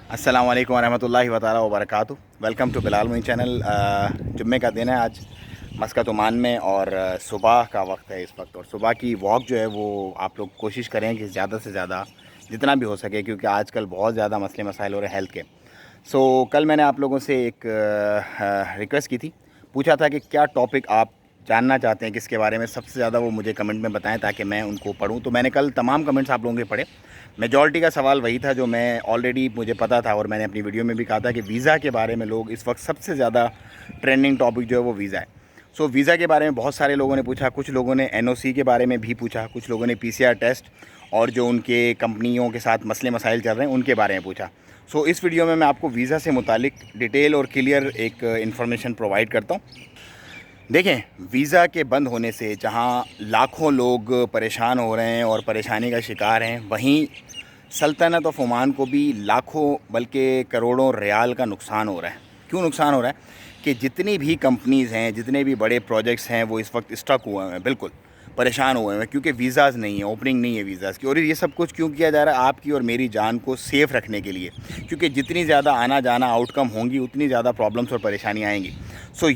अस्सलाम वालेकुम वरहमतुल्लाहि व तआला व बरकातुहू। Welcome to Bilal Moin channel. जुम्मे का दिन है आज मस्कत ओमान में और सुबह का वक्त है इस वक्त। और सुबह की वॉक जो है वो आप लोग कोशिश करें कि ज़्यादा से ज़्यादा जितना भी हो सके, क्योंकि आजकल बहुत ज़्यादा मसले मसाइल हो रहे हैं हेल्थ के। कल मैंने आप लोगों से एक रिक्वेस्ट की थी, पूछा था कि क्या टॉपिक आप जानना चाहते हैं, किसके बारे में सबसे ज़्यादा, वो मुझे कमेंट में बताएं ताकि मैं उनको पढूं। तो मैंने कल तमाम कमेंट्स आप लोगों के पढ़े। मेजॉरिटी का सवाल वही था जो मैं ऑलरेडी मुझे पता था, और मैंने अपनी वीडियो में भी कहा था कि वीज़ा के बारे में लोग इस वक्त सबसे ज़्यादा ट्रेंडिंग टॉपिक जो है वो वीज़ा है। वीज़ा के बारे में बहुत सारे लोगों ने पूछा, कुछ लोगों ने NOC के बारे में भी पूछा, कुछ लोगों ने PCR टेस्ट और जो उनके कंपनियों के साथ मसले मसाइल चल रहे हैं उनके बारे में पूछा। इस वीडियो में मैं आपको वीज़ा से मुतालिक डिटेल और क्लियर एक इन्फॉर्मेशन प्रोवाइड करता हूँ। देखें, वीज़ा के बंद होने से जहां लाखों लोग परेशान हो रहे हैं और परेशानी का शिकार हैं, वहीं सल्तनत ऑफ ओमान को भी लाखों बल्कि करोड़ों रियाल का नुकसान हो रहा है। क्यों नुकसान हो रहा है कि जितनी भी कंपनीज़ हैं, जितने भी बड़े प्रोजेक्ट्स हैं, वो इस वक्त स्टक हुए हैं, बिल्कुल परेशान हुए हैं, क्योंकि वीज़ाज़ नहीं है, ओपनिंग नहीं है वीज़ाज़ की। और ये सब कुछ क्यों किया जा रहा है? आपकी और मेरी जान को सेफ़ रखने के लिए, क्योंकि जितनी ज़्यादा आना जाना आउटकम होंगी उतनी ज़्यादा प्रॉब्लम्स और परेशानियाँ आएंगी।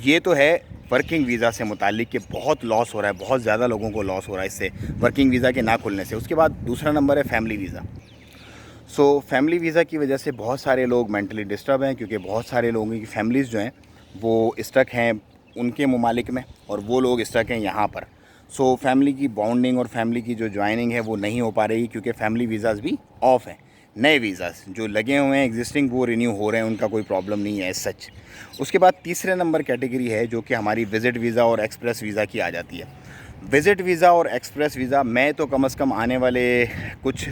ये तो है वर्किंग वीज़ा से मुतालिक कि बहुत लॉस हो रहा है, बहुत ज़्यादा लोगों को लॉस हो रहा है इससे, वर्किंग वीज़ा के ना खुलने से। उसके बाद दूसरा नंबर है फैमिली वीज़ा। फैमिली वीज़ा की वजह से बहुत सारे लोग मेंटली डिस्टर्ब हैं, क्योंकि बहुत सारे लोगों की फैमिलीज़ जो हैं वो स्टक हैं उनके ममालिक में और वो लोग स्टक हैं यहाँ पर। फैमिली की बॉन्डिंग और फैमिली की जो ज्वाइनिंग है वो नहीं हो पा रही, क्योंकि फैमिली वीज़ाज़ भी ऑफ हैं। नए वीज़ाज़ जो लगे हुए हैं एग्जिस्टिंग वो रिन्यू हो रहे हैं, उनका कोई प्रॉब्लम नहीं है सच। उसके बाद तीसरे नंबर कैटेगरी है जो कि हमारी विज़िट वीज़ा और एक्सप्रेस वीज़ा की आ जाती है। विज़िट वीज़ा और एक्सप्रेस वीज़ा मैं तो कम से कम आने वाले कुछ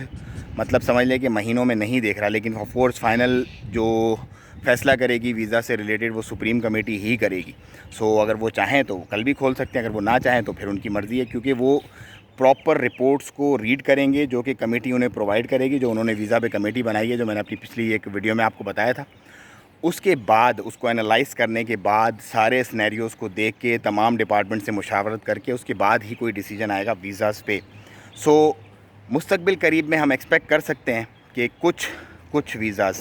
समझ लें कि महीनों में नहीं देख रहा, लेकिन ऑफ कोर्स फाइनल जो फ़ैसला करेगी वीज़ा से रिलेटेड वो सुप्रीम कमेटी ही करेगी। अगर वो चाहें तो कल भी खोल सकते हैं, अगर वो ना चाहें तो फिर उनकी मर्ज़ी है, क्योंकि वो प्रॉपर रिपोर्ट्स को रीड करेंगे जो कि कमेटी उन्हें प्रोवाइड करेगी, जो उन्होंने वीज़ा पे कमेटी बनाई है, जो मैंने अपनी पिछली एक वीडियो में आपको बताया था। उसके बाद उसको एनालाइज़ करने के बाद सारे सिनेरियोज़ को देख के तमाम डिपार्टमेंट से मुशावरत करके उसके बाद ही कोई डिसीजन आएगा वीज़ाज़ पे। मुस्तकबिल करीब में हम एक्सपेक्ट कर सकते हैं कि कुछ वीज़ाज़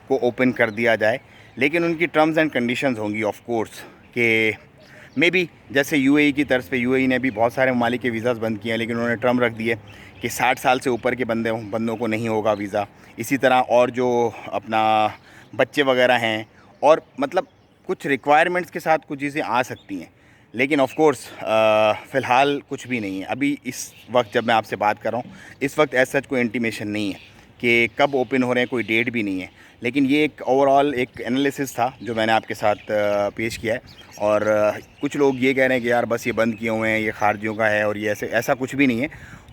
को ओपन कर दिया जाए, लेकिन उनकी टर्म्स एंड कंडीशंस होंगी ऑफ कोर्स कि मे बी जैसे UAE की तर्ज पे UAE ने भी बहुत सारे ममालिक के वीज़ाज़ बंद किए हैं, लेकिन उन्होंने टर्म रख दिए कि 60 साल से ऊपर के बंदों को नहीं होगा वीज़ा। इसी तरह और जो अपना बच्चे वगैरह हैं, और कुछ रिक्वायरमेंट्स के साथ कुछ चीज़ें आ सकती हैं, लेकिन ऑफ कोर्स फ़िलहाल कुछ भी नहीं है अभी। इस वक्त जब मैं आपसे बात कर रहा हूँ, इस वक्त ऐसा सच कोई इंटीमेशन नहीं है कि कब ओपन हो रहे हैं, कोई डेट भी नहीं है। लेकिन ये एक ओवरऑल एक एनालिसिस था जो मैंने आपके साथ पेश किया है। और कुछ लोग ये कह रहे हैं कि यार बस ये बंद किए हुए हैं, ये खारजियों का है, और ये ऐसा कुछ भी नहीं है।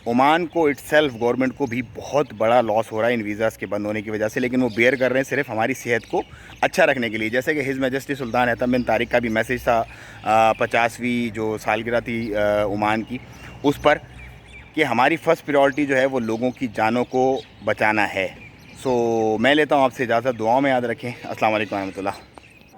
ओमान को इटसेल्फ गवर्नमेंट को भी बहुत बड़ा लॉस हो रहा है इन वीज़ाज़ के बंद होने की वजह से, लेकिन वो बेयर कर रहे हैं सिर्फ हमारी सेहत को अच्छा रखने के लिए। जैसे कि हिज़ मैजेस्टी सुल्तान हैतम बिन तारिक का भी मैसेज था 50वीं जो सालगिरह थी ओमान की, उस पर कि हमारी फ़र्स्ट प्रायोरिटी जो है वो लोगों की जानों को बचाना है। मैं लेता हूँ आपसे इजाज़त, दुआओं में याद रखें। अस्सलाम वालेकुम रहमतुल्लाह।